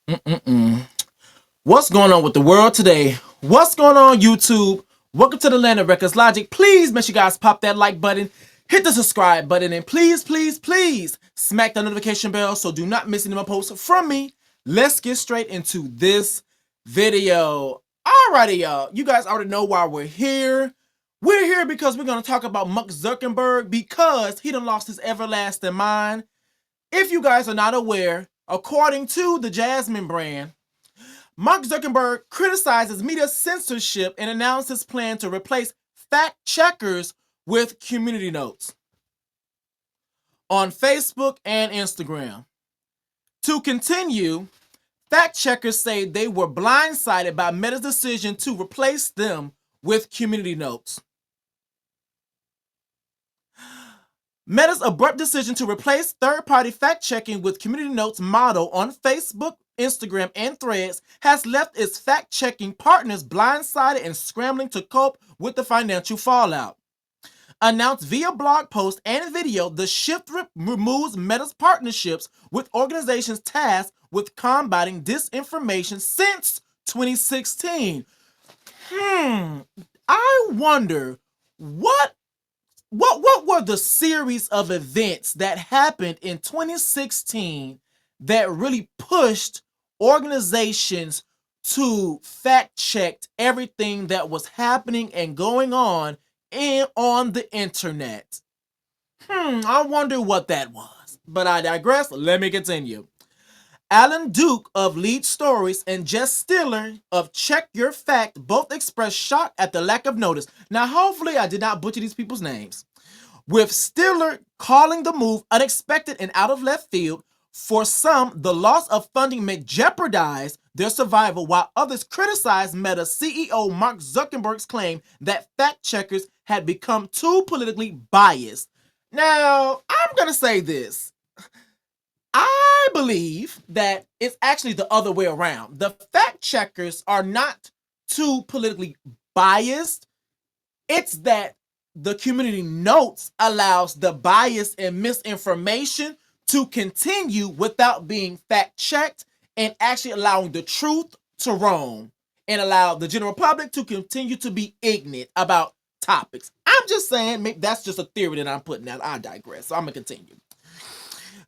Mm-mm-mm. What's going on with the world today? What's going on, YouTube? Welcome to the land of Reckless Logicc. Please make sure you guys pop that like button, hit the subscribe button, and please smack the notification bell so do not miss any more posts from me. Let's get straight into this video. Alrighty, y'all. You guys already know why we're here. We're here because we're going to talk about Mark Zuckerberg because he done lost his everlasting mind. If you guys are not aware, according to the Jasmine brand, Mark Zuckerberg criticizes media censorship and announced his plan to replace fact checkers with community notes on Facebook and Instagram. To continue, fact checkers say they were blindsided by Meta's decision to replace them with community notes. Meta's abrupt decision to replace third-party fact-checking with community notes model on Facebook, Instagram, and Threads has left its fact-checking partners blindsided and scrambling to cope with the financial fallout. Announced via blog post and video, the shift removes Meta's partnerships with organizations tasked with combating disinformation since 2016. I wonder what were the series of events that happened in 2016 that really pushed organizations to fact check everything that was happening and going on the internet? I wonder what that was. But I digress. Let me continue. Alan Duke of Lead Stories and Jess Stiller of Check Your Fact both expressed shock at the lack of notice. Now, hopefully I did not butcher these people's names. With Stiller calling the move unexpected and out of left field. For some, the loss of funding may jeopardize their survival, while others criticize Meta CEO Mark Zuckerberg's claim that fact checkers had become too politically biased. Now, I'm going to say this. I believe that it's actually the other way around. The fact checkers are not too politically biased. It's that the community notes allows the bias and misinformation to continue without being fact checked and actually allowing the truth to roam and allow the general public to continue to be ignorant about topics. I'm just saying, maybe that's just a theory that I'm putting out. I digress. So I'm going to continue.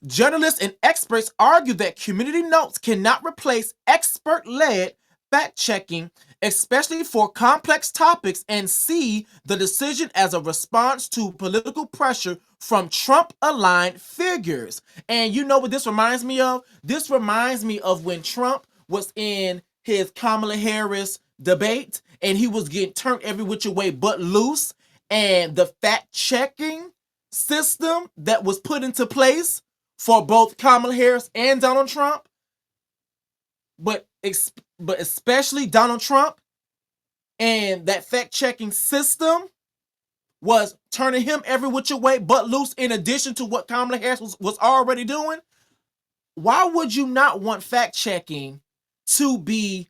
Journalists and experts argue that community notes cannot replace expert-led fact-checking, especially for complex topics, and see the decision as a response to political pressure from Trump-aligned figures. And you know what this reminds me of? This reminds me of when Trump was in his Kamala Harris debate, and he was getting turned every which way but loose, and the fact-checking system that was put into place for both Kamala Harris and Donald Trump, but especially Donald Trump, and that fact-checking system was turning him every which way but loose in addition to what Kamala Harris was already doing. Why would you not want fact-checking to be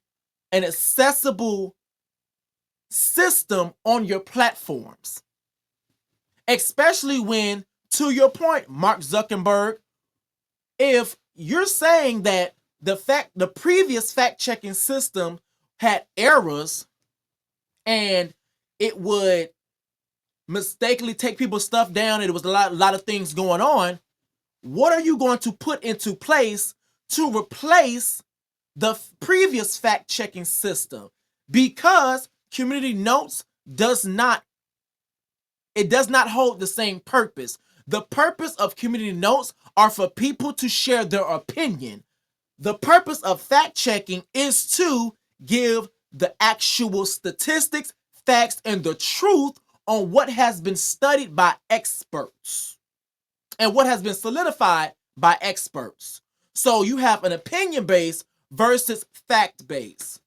an accessible system on your platforms? Especially when, to your point, Mark Zuckerberg, if you're saying that the previous fact-checking system had errors and it would mistakenly take people's stuff down and there was a lot of things going on, what are you going to put into place to replace the previous fact-checking system? Because community notes does not hold the same purpose. The purpose of community notes are for people to share their opinion. The purpose of fact-checking is to give the actual statistics, facts, and the truth on what has been studied by experts and what has been solidified by experts. So you have an opinion base versus fact base.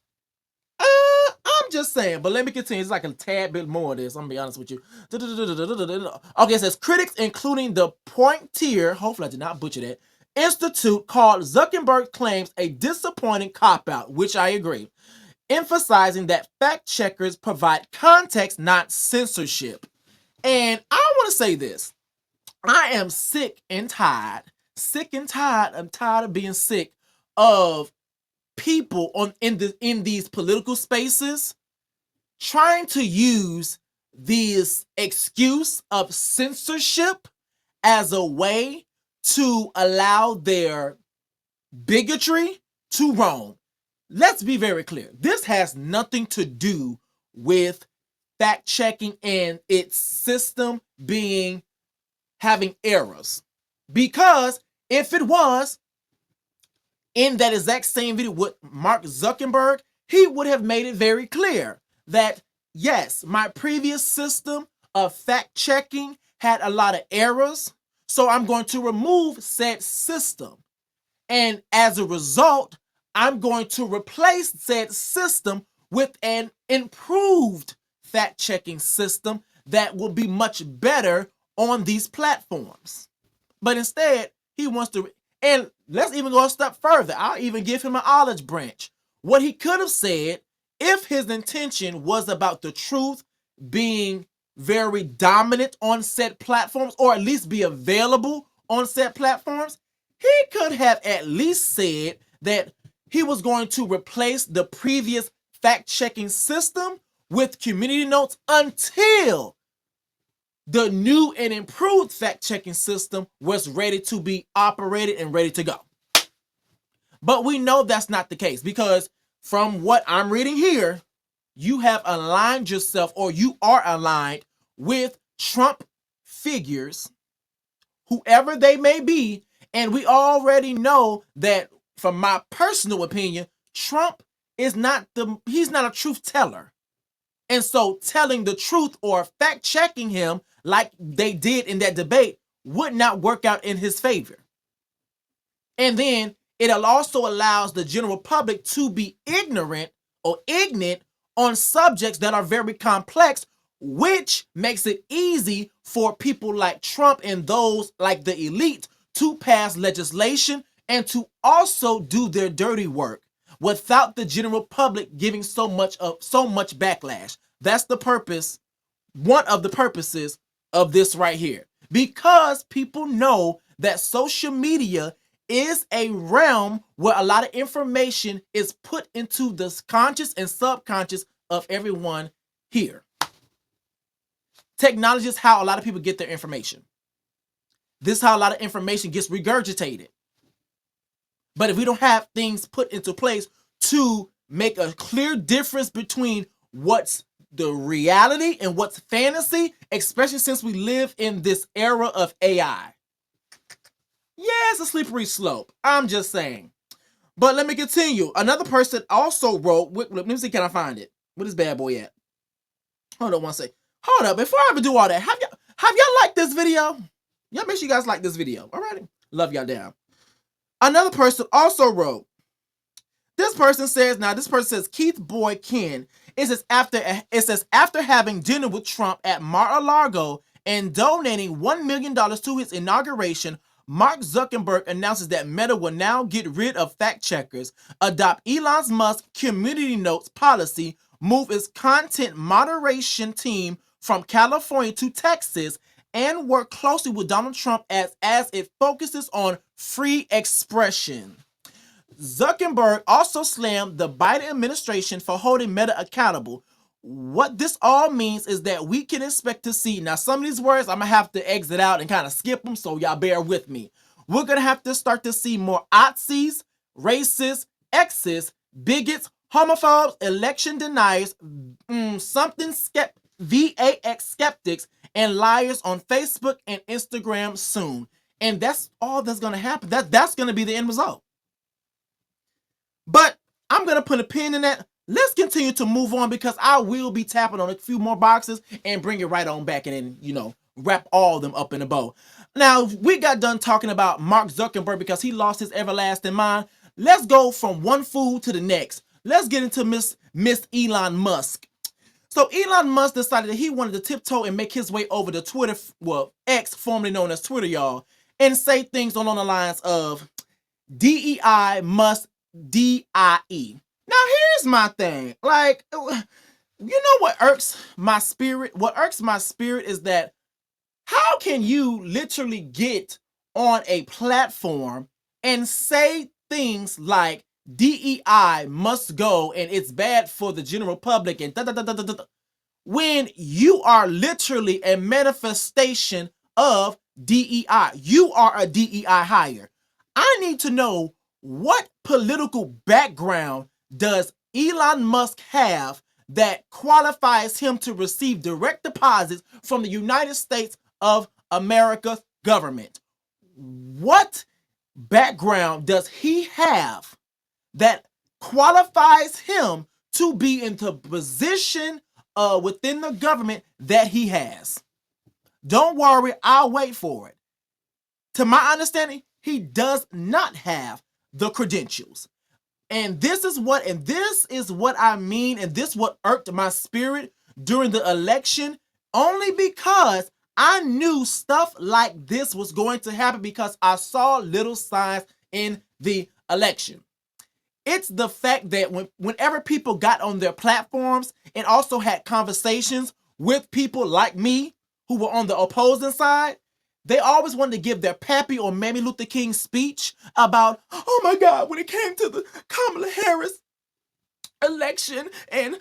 I'm just saying, but let me continue. It's like a tad bit more of this. I'm gonna be honest with you. Okay, it says critics, including the Pointier, hopefully I did not butcher that, Institute, called Zuckerberg claims a disappointing cop-out, which I agree, emphasizing that fact checkers provide context, not censorship. And I want to say this. I am sick and tired. I'm tired of being sick of people in these political spaces trying to use this excuse of censorship as a way to allow their bigotry to roam. Let's be very clear. This has nothing to do with fact checking and its system having errors. Because if it was, in that exact same video with Mark Zuckerberg, he would have made it very clear that, yes, my previous system of fact checking had a lot of errors, so I'm going to remove said system. And as a result, I'm going to replace said system with an improved fact checking system that will be much better on these platforms. But instead, he wants to, and let's even go a step further. I'll even give him an olive branch. What he could have said, if his intention was about the truth being very dominant on said platforms, or at least be available on said platforms, he could have at least said that he was going to replace the previous fact-checking system with community notes until the new and improved fact-checking system was ready to be operated and ready to go. But we know that's not the case, because from what I'm reading here, you have aligned yourself, or you are aligned with Trump figures, whoever they may be. And we already know that, from my personal opinion, Trump is he's not a truth teller. And so telling the truth or fact checking him like they did in that debate would not work out in his favor. And then it also allows the general public to be ignorant on subjects that are very complex, which makes it easy for people like Trump and those like the elite to pass legislation and to also do their dirty work without the general public giving so much backlash. That's the purpose, one of the purposes of this right here. Because people know that social media is a realm where a lot of information is put into the conscious and subconscious of everyone here. Technology is how a lot of people get their information. This is how a lot of information gets regurgitated. But if we don't have things put into place to make a clear difference between what's the reality and what's fantasy, especially since we live in this era of AI. Yeah, it's a slippery slope. I'm just saying. But let me continue. Another person also wrote, let me see, can I find it? Where this bad boy at? Hold on one second. Hold up, before I ever do all that, have y'all liked this video? Y'all make sure you guys like this video. Alrighty. Love y'all down. Another person also wrote, this person says, Keith Boy Ken, it says after having dinner with Trump at Mar-a-Lago and donating $1 million to his inauguration, Mark Zuckerberg announces that Meta will now get rid of fact checkers, adopt Elon Musk's community notes policy, move its content moderation team from California to Texas, and work closely with Donald Trump as it focuses on free expression. Zuckerberg also slammed the Biden administration for holding Meta accountable. What this all means is that we can expect to see, now some of these words I'm going to have to exit out and kind of skip them, so y'all bear with me. We're going to have to start to see more Nazis, racists, X's, bigots, homophobes, election deniers, VAX skeptics, and liars on Facebook and Instagram soon. And that's all that's going to happen. That's going to be the end result. But I'm going to put a pin in that. Let's continue to move on, because I will be tapping on a few more boxes and bring it right on back and then, wrap all of them up in a bow. Now, we got done talking about Mark Zuckerberg because he lost his everlasting mind. Let's go from one fool to the next. Let's get into Miss Elon Musk. So Elon Musk decided that he wanted to tiptoe and make his way over to Twitter, well, X, formerly known as Twitter, y'all, and say things along the lines of DEI must DIE. Now, here's my thing. Like, you know what irks my spirit? What irks my spirit is that how can you literally get on a platform and say things like DEI must go and it's bad for the general public and when you are literally a manifestation of DEI. You are a DEI hire. I need to know, what political background does Elon Musk have that qualifies him to receive direct deposits from the United States of America government? What background does he have that qualifies him to be in the position within the government that he has? Don't worry, I'll wait for it. To my understanding, he does not have the credentials. And this is what I mean, and this what irked my spirit during the election, only because I knew stuff like this was going to happen because I saw little signs in the election. It's the fact that whenever people got on their platforms and also had conversations with people like me who were on the opposing side, they always wanted to give their Pappy or Mammy Luther King speech about, oh my God, when it came to the Kamala Harris election and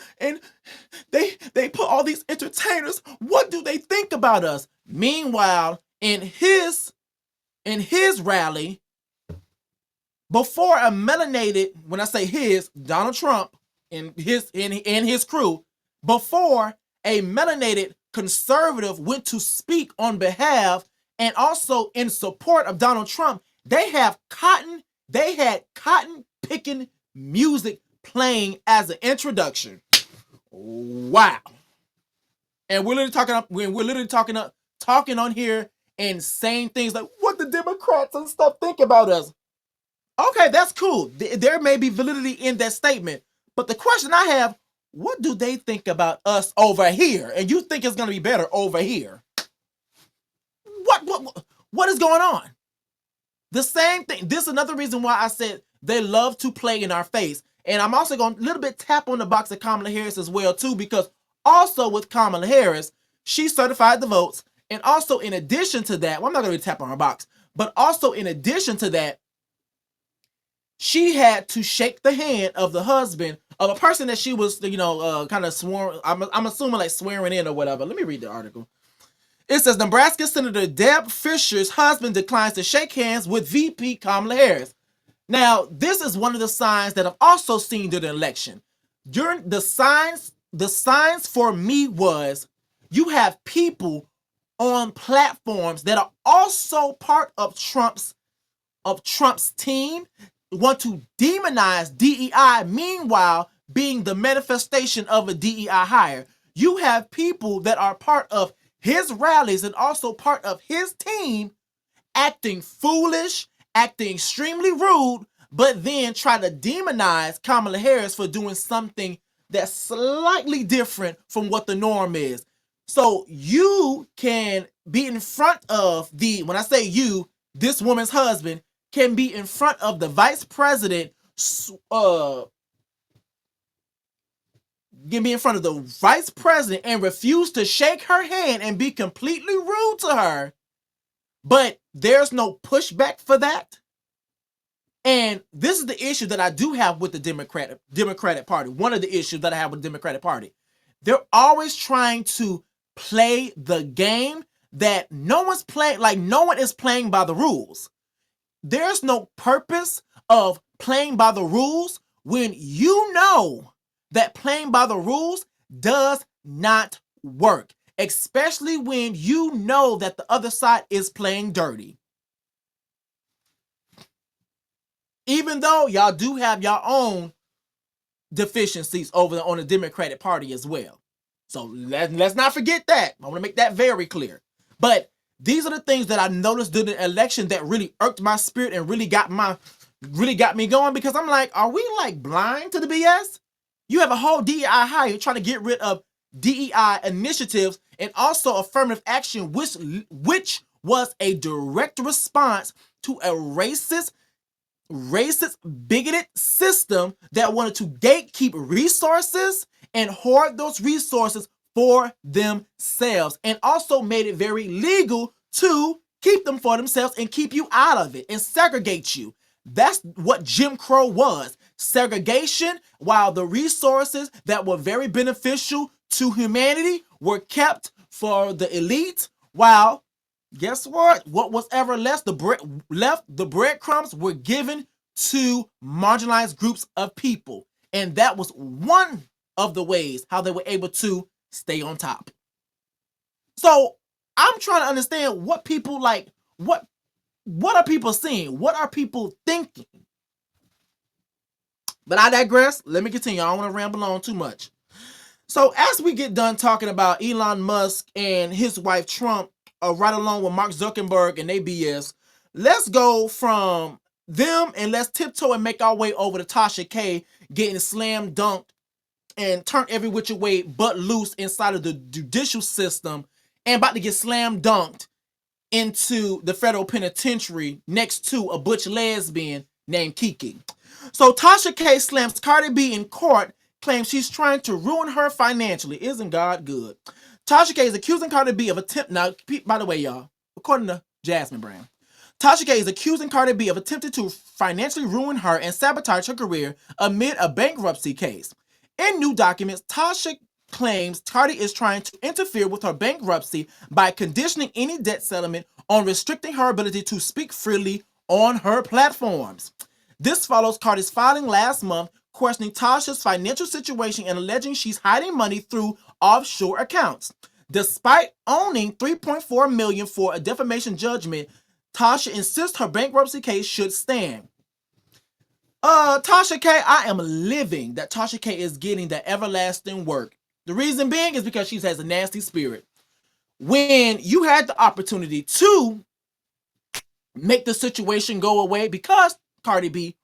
they put all these entertainers, what do they think about us? Meanwhile, in his rally, before a melanated, when I say his, Donald Trump and his crew, before a melanated conservative went to speak on behalf and also in support of Donald Trump, they had cotton picking music playing as an introduction. Wow. And we're literally talking on here and saying things like what the Democrats and stuff think about us. Okay, that's cool. There may be validity in that statement. But the question I have, what do they think about us over here? And you think it's going to be better over here? What is going on? The same thing. This is another reason why I said they love to play in our face. And I'm also going to a little bit tap on the box of Kamala Harris as well, too, because also with Kamala Harris, she certified the votes. And also in addition to that, well, I'm not going to tap on her box, but also in addition to that, she had to shake the hand of the husband of a person that she was, kind of sworn, I'm assuming like swearing in or whatever. Let me read the article. It says, Nebraska Senator Deb Fischer's husband declines to shake hands with VP Kamala Harris. Now, this is one of the signs that I've also seen during the election. During the signs for me was, you have people on platforms that are also part of Trump's team, want to demonize DEI, meanwhile being the manifestation of a DEI hire. You have people that are part of his rallies and also part of his team acting foolish, acting extremely rude, but then try to demonize Kamala Harris for doing something that's slightly different from what the norm is. So you can be in front of when I say you, this woman's husband, can be in front of the vice president, and refuse to shake her hand and be completely rude to her, but there's no pushback for that. And this is the issue that I do have with the Democratic Party. One of the issues that I have with the Democratic Party. They're always trying to play the game that no one is playing by the rules. There's no purpose of playing by the rules when you know that playing by the rules does not work, especially when you know that the other side is playing dirty. Even though y'all do have your own deficiencies over on the Democratic Party as well. So let's not forget that. I want to make that very clear. But these are the things that I noticed during the election that really irked my spirit and really got me going, because I'm like, are we like blind to the BS? You have a whole DEI hire trying to get rid of DEI initiatives and also affirmative action, which was a direct response to a racist, bigoted system that wanted to gatekeep resources and hoard those resources for themselves, and also made it very legal to keep them for themselves and keep you out of it and segregate you. That's what Jim Crow was. segregation, while the resources that were very beneficial to humanity were kept for the elite, while guess what was ever left, the breadcrumbs were given to marginalized groups of people. And that was one of the ways how they were able to stay on top. So I'm trying to understand what people like, what are people seeing? What are people thinking? But I digress. Let me continue. I don't want to ramble on too much. So as we get done talking about Elon Musk and his wife Trump, right along with Mark Zuckerberg and they BS, let's go from them and let's tiptoe and make our way over to Tasha K getting slam dunked and turned every which way but loose inside of the judicial system and about to get slam dunked into the federal penitentiary next to a butch lesbian named Kiki. So Tasha K slams Cardi B in court, claims she's trying to ruin her financially. Isn't God good? Tasha K is accusing Cardi B of now, by the way, y'all, according to Jasmine Brown, Tasha K is accusing Cardi B of attempting to financially ruin her and sabotage her career amid a bankruptcy case. In new documents, Tasha claims Cardi is trying to interfere with her bankruptcy by conditioning any debt settlement on restricting her ability to speak freely on her platforms. This follows Cardi's filing last month questioning Tasha's financial situation and alleging she's hiding money through offshore accounts. Despite owning $3.4 million for a defamation judgment, Tasha insists her bankruptcy case should stand. Tasha K, I am living that Tasha K is getting the everlasting work. The reason being is because she has a nasty spirit. When you had the opportunity to make the situation go away because Cardi B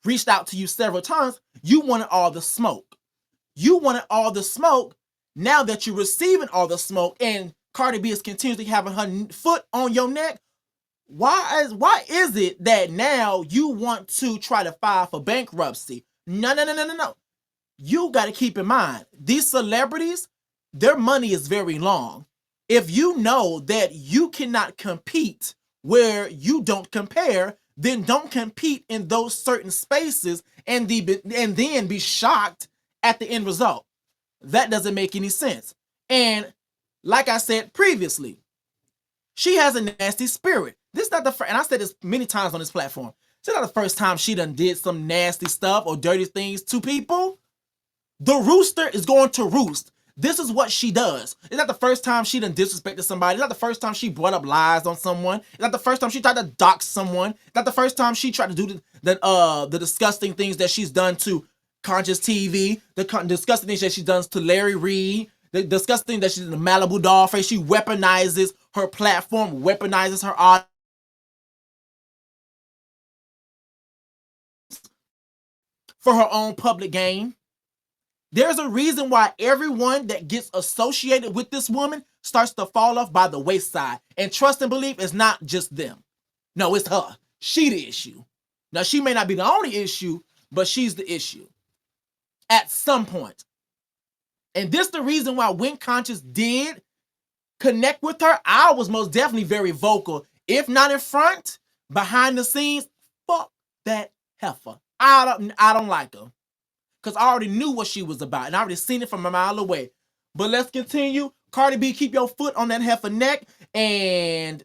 reached out to you several times, you wanted all the smoke. You wanted all the smoke. Now that you're receiving all the smoke and Cardi B is continuously having her foot on your neck, why is it that now you want to try to file for bankruptcy? No. You got to keep in mind, these celebrities, their money is very long. If you know that you cannot compete where you don't compare, then don't compete in those certain spaces and then be shocked at the end result. That doesn't make any sense. And like I said previously, she has a nasty spirit. This is not the first, and I said this many times on this platform. This is not the first time she done did some nasty stuff or dirty things to people. The rooster is going to roost. This is what she does. It's not the first time she done disrespected somebody. It's not the first time she brought up lies on someone. It's not the first time she tried to dox someone. It's not the first time she tried to do the disgusting things that she's done to Conscious TV, the disgusting things that she's done to Larry Reid, the disgusting thing that she's in the Malibu doll face. She weaponizes her platform, weaponizes her audience for her own public gain. There's a reason why everyone that gets associated with this woman starts to fall off by the wayside. And trust and believe it's not just them. No, it's her. She the issue. Now, she may not be the only issue, but she's the issue at some point. And this the reason why when Conscious did connect with her, I was most definitely very vocal. If not in front, behind the scenes, fuck that heifer. I don't like her. Because I already knew what she was about. And I already seen it from a mile away. But let's continue. Cardi B, keep your foot on that heifer neck. And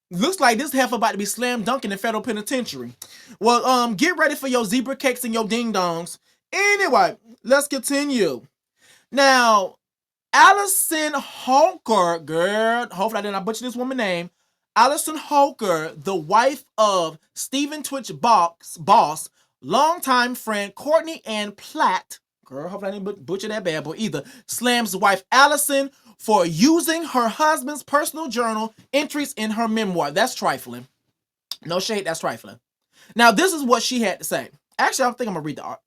looks like this heifer about to be slam dunking in federal penitentiary. Well, get ready for your zebra cakes and your ding dongs. Anyway, let's continue. Now, Allison Holker, girl, hopefully I did not butcher this woman's name. Allison Holker, the wife of Stephen Twitch boss, longtime friend Courtney Ann Platt, girl, hopefully I didn't butcher that bad boy either, slams wife Allison for using her husband's personal journal entries in her memoir. That's trifling. No shade, that's trifling. Now, this is what she had to say. Actually, I think I'm going to read the article.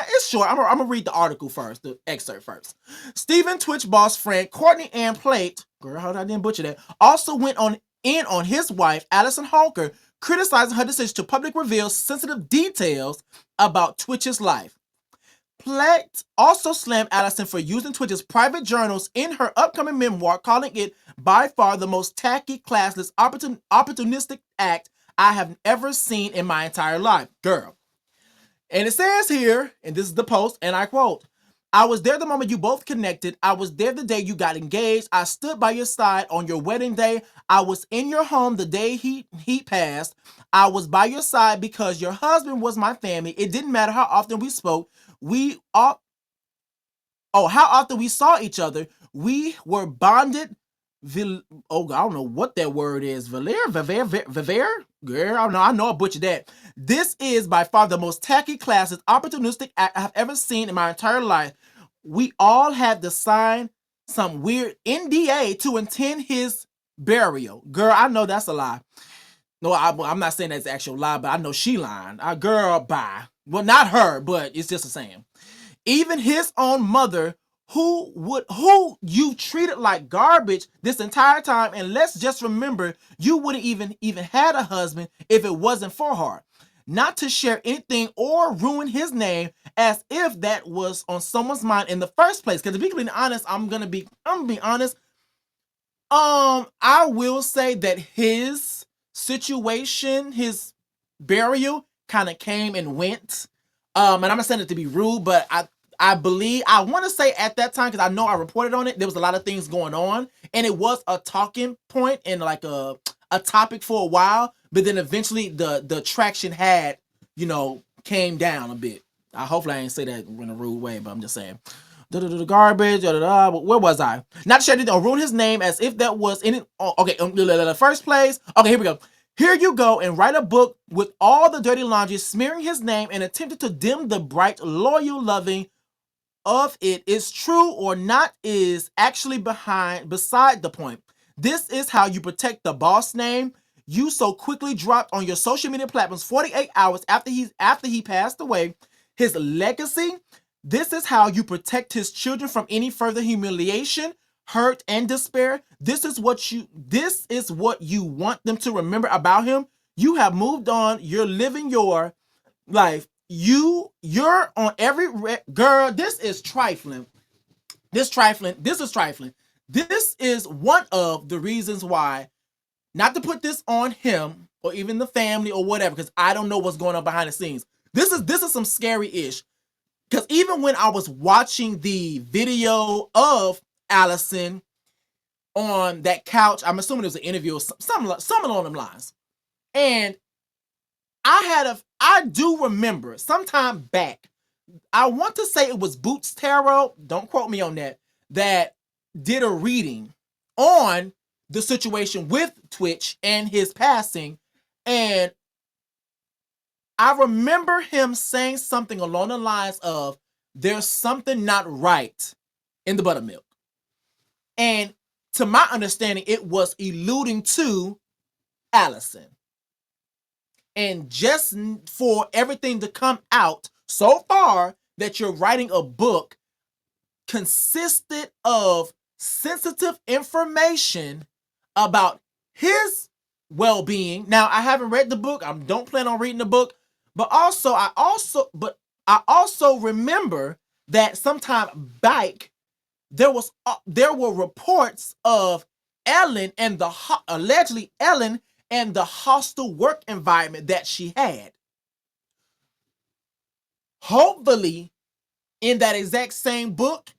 It's short. I'm going to read the article first, the excerpt first. Stephen Twitch boss friend Courtney Ann Platt, girl, how did I didn't butcher that, also went in on his wife, Allison Holker, criticizing her decision to publicly reveal sensitive details about Twitch's life. Platt also slammed Allison for using Twitch's private journals in her upcoming memoir, calling it by far the most tacky, classless, opportunistic act I have ever seen in my entire life. Girl. And it says here, and this is the post, and I quote, "I was there the moment you both connected. I was there the day you got engaged. I stood by your side on your wedding day. I was in your home the day he passed. I was by your side because your husband was my family. It didn't matter how often we spoke. How often we saw each other. We were bonded. I don't know what that word is. Viver? Girl, I know I butchered that. This is by far the most tacky, classist, opportunistic act I've ever seen in my entire life. We all had to sign some weird NDA to attend his burial." Girl, I know that's a lie. No, I'm not saying that's the actual lie, but I know she lying. Girl, bye. Well, not her, but it's just a saying. "Even his own mother, who you treated like garbage this entire time, and let's just remember, you wouldn't even had a husband if it wasn't for her. Not to share anything or ruin his name, as if that was on someone's mind in the first place." Because to be completely honest, I'm gonna be honest. I will say that his situation, his burial, kind of came and went. And I'm not saying it to be rude, but I believe, I want to say at that time, because I know I reported on it, there was a lot of things going on, and it was a talking point and like a topic for a while, but then eventually the traction had, came down a bit. Hopefully I ain't say that in a rude way, but I'm just saying. The garbage, where was I? Not to share anything or ruin his name, as if that was in it. Okay, the first place. Okay, here we go. "Here you go and write a book with all the dirty laundry, smearing his name and attempting to dim the bright, loyal, loving of it is true or not is actually beside the point. This is how you protect the boss name you so quickly dropped on your social media platforms 48 hours after he passed away. His legacy. This is how you protect his children from any further humiliation, hurt, and despair. This is what you want them to remember about him. You have moved on. You're living your life. You're on every girl. This is trifling. This is trifling. This is one of the reasons why, not to put this on him or even the family or whatever, because I don't know what's going on behind the scenes. This is some scary-ish. Because even when I was watching the video of Allison on that couch, I'm assuming it was an interview or something along them lines, and I do remember sometime back, I want to say it was Boots Tarot, don't quote me on that did a reading on the situation with Twitch and his passing, and I remember him saying something along the lines of, "There's something not right in the buttermilk." And to my understanding, it was alluding to Allison. And just for everything to come out so far that you're writing a book consisted of sensitive information about his well-being. Now, I haven't read the book. I don't plan on reading the book. But I also remember that sometime back there were reports of Ellen and allegedly Ellen and the hostile work environment that she had. Hopefully, in that exact same book,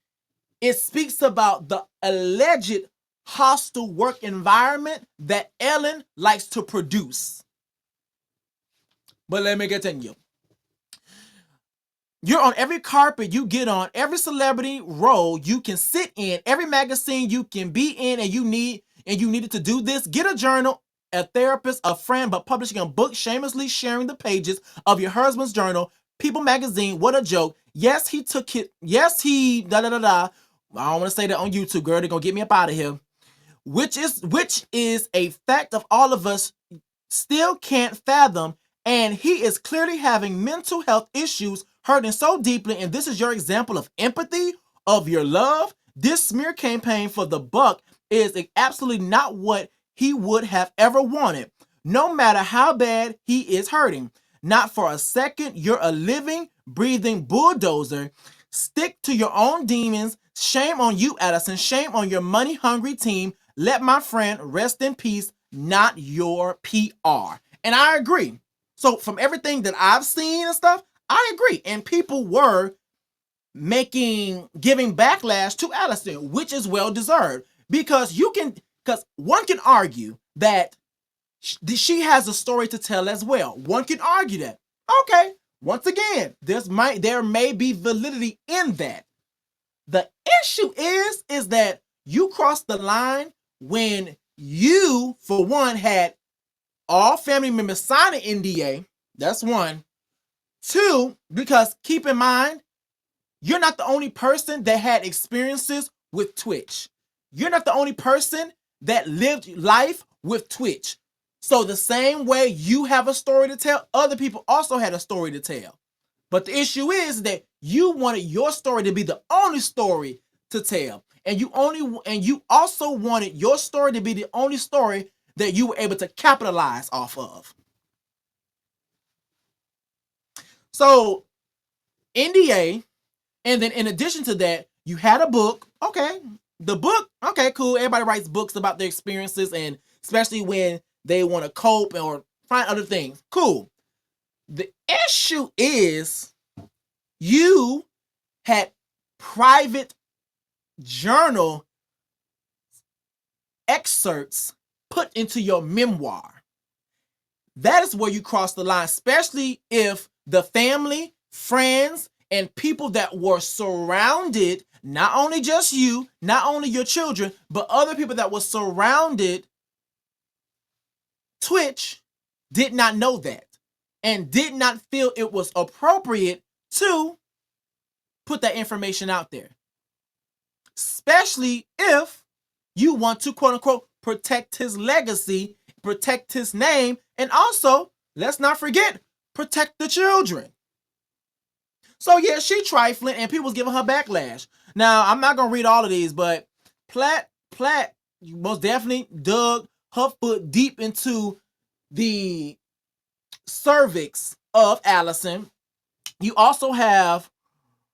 it speaks about the alleged hostile work environment that Ellen likes to produce. But let me continue. You're on every carpet you get on, every celebrity role you can sit in, every magazine you can be in, and you needed to do this. Get a journal, a therapist, a friend, but publishing a book, shamelessly sharing the pages of your husband's journal. People magazine, what a joke. Yes, he took it. Yes, he da. I don't want to say that on YouTube, girl. They're gonna get me up out of here. Which is a fact of all of us still can't fathom. And he is clearly having mental health issues, hurting so deeply. And this is your example of empathy, of your love. This smear campaign for the buck is absolutely not what he would have ever wanted, no matter how bad he is hurting. Not for a second. You're a living, breathing bulldozer. Stick to your own demons. Shame on you, Allison. Shame on your money-hungry team. Let my friend rest in peace, not your PR. And I agree. So from everything that I've seen and stuff, I agree. And people were giving backlash to Allison, which is well deserved, because one can argue that she has a story to tell as well. One can argue that. Okay, once again, there may be validity in that. The issue is that you crossed the line when you, for one, had all family members sign an NDA. That's one. Two, because keep in mind, you're not the only person that had experiences with Twitch. You're not the only person that lived life with Twitch. So the same way you have a story to tell, other people also had a story to tell. But the issue is that you wanted your story to be the only story to tell. And you also wanted your story to be the only story that you were able to capitalize off of. So, NDA, and then in addition to that, you had a book. Okay, the book, okay, cool. Everybody writes books about their experiences, and especially when they want to cope or find other things. Cool. The issue is you had private journal excerpts put into your memoir. That is where you cross the line, especially if the family, friends, and people that were surrounded, not only just you, not only your children, but other people that were surrounded Twitch, did not know that and did not feel it was appropriate to put that information out there. Especially if you want to, quote unquote, protect his legacy, protect his name, and also, let's not forget, protect the children. So yeah, she trifling and people was giving her backlash. Now, I'm not going to read all of these, but Platt most definitely dug her foot deep into the cervix of Allison. You also have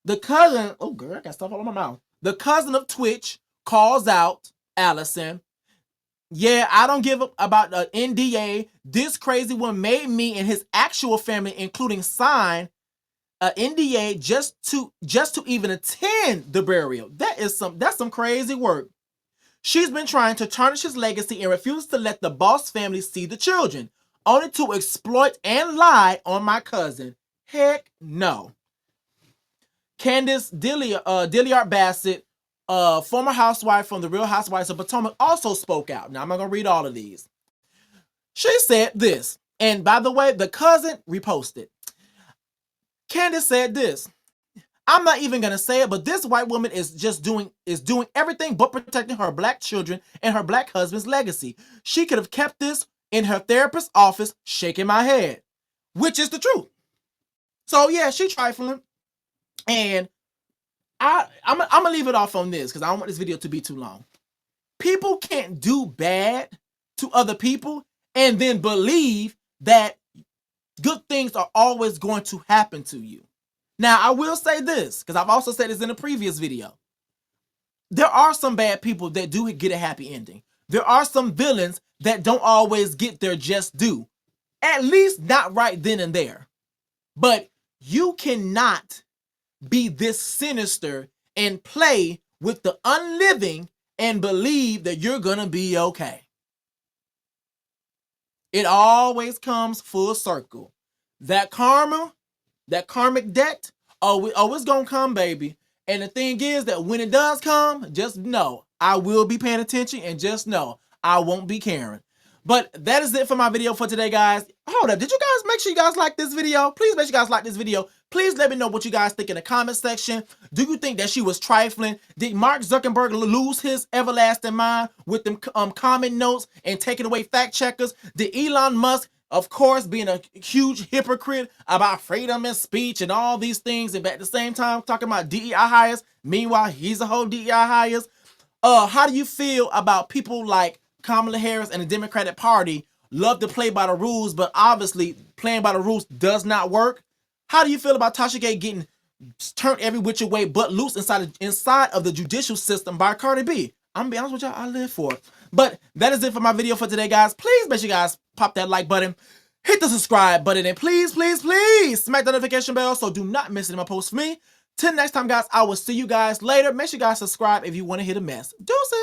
the cousin, oh girl, I got stuff all in my mouth. The cousin of Twitch calls out Allison. Yeah, I don't give up about an NDA. This crazy one made me and his actual family, including sign an NDA just to even attend the burial. That's some crazy work. She's been trying to tarnish his legacy and refuses to let the boss family see the children, only to exploit and lie on my cousin. Heck no. Candace Dilliard Bassett, former housewife from The Real Housewives of Potomac, also spoke out. Now, I'm not going to read all of these. She said this, and by the way, the cousin reposted. Candace said this. I'm not even going to say it, but this white woman is doing everything but protecting her black children and her black husband's legacy. She could have kept this in her therapist's office, shaking my head, which is the truth. So yeah, she trifling. And I'm going to leave it off on this because I don't want this video to be too long. People can't do bad to other people and then believe that good things are always going to happen to you. Now, I will say this, because I've also said this in a previous video. There are some bad people that do get a happy ending. There are some villains that don't always get their just due. At least not right then and there. But you cannot be this sinister and play with the unliving and believe that you're going to be okay. It always comes full circle. That karma, that karmic debt, it's going to come, baby. And the thing is that when it does come, just know I will be paying attention and just know I won't be caring. But that is it for my video for today, guys. Hold up. Did you guys make sure you guys like this video? Please make sure you guys like this video. Please let me know what you guys think in the comment section. Do you think that she was trifling? Did Mark Zuckerberg lose his everlasting mind with them comment notes and taking away fact checkers? Did Elon Musk, of course, being a huge hypocrite about freedom and speech and all these things, and at the same time talking about DEI hires? Meanwhile, he's a whole DEI hires. How do you feel about people like Kamala Harris and the Democratic Party love to play by the rules, but obviously playing by the rules does not work? How do you feel about Tasha getting turned every which way but loose inside of the judicial system by Cardi B? I'm gonna be honest with y'all, I live for it. But that is it for my video for today, guys. Please make sure you guys pop that like button. hit the subscribe button, and please, please, please smack the notification bell so do not miss any of my posts for me. Till next time, guys, I will see you guys later. Make sure you guys subscribe if you want to hear the mess. Deuces.